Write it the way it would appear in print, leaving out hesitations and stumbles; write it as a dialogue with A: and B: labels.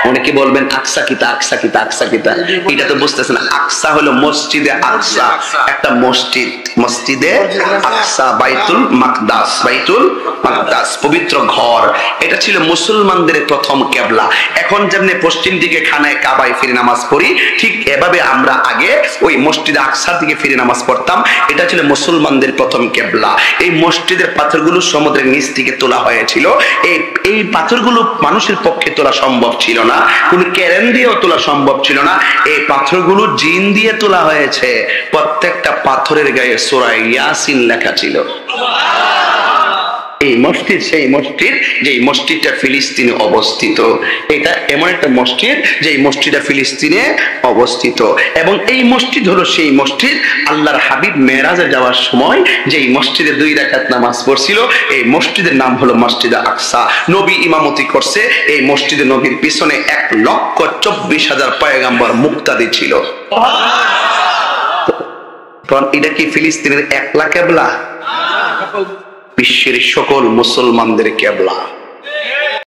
A: অনেকে বলবেন আকসা কিতা, আকসা কিতা, আকসা কিতা, এটা তো বুঝতেছেন। আকসা হলো মসজিদে আকসা, একটা মসজিদ, মসজিদে আকসা, বাইতুল মাকদাস, বাইতুল মাকদাস পবিত্র ঘর। এটা ছিল মুসলমানদের প্রথম কিবলা। এখন যেমনি পশ্চিম দিকে খানায় কাবায় ফিরে নামাজ পড়ি, ঠিক এভাবে আমরা আগে ওই মসজিদে আকসার দিকে ফিরে নামাজ পড়তাম। এটা ছিল মুসলমানদের প্রথম কিবলা। এই মসজিদের পাথরগুলো সমুদ্রের নিচ থেকে তোলা হয়েছিল। এই পাথরগুলো মানুষের পক্ষে তোলা সম্ভব ছিল না, কোন কেরেন দিয়েও তোলা সম্ভব ছিল না। এই পাথরগুলো জিন দিয়ে তোলা হয়েছে। প্রত্যেকটা পাথরের গায়ে সূরা ইয়াসিন লেখা ছিল। এই মসজিদ সেই মসজিদ, যে মসজিদটা ফিলিস্তিনে অবস্থিত। এটা এমন একটা মসজিদ যে মসজিদটা ফিলিস্তিনে অবস্থিত, এবং এই মসজিদ হলো সেই মসজিদ আল্লাহর হাবিব মেরাজে যাওয়ার সময় যেই মসজিদে 2 রাকাত নামাজ পড়ছিল। এই মসজিদের নাম হলো মসজিদে আকসা। নবী ইমামতি করছে। এই মসজিদে নবীর পিছনে 1,24,000 পয়গম্বর মুক্তাদি ছিল। এটা কি ফিলিস্তিনের একলা কিবলা? বিশ্বের সকল মুসলমানদের কিবলা।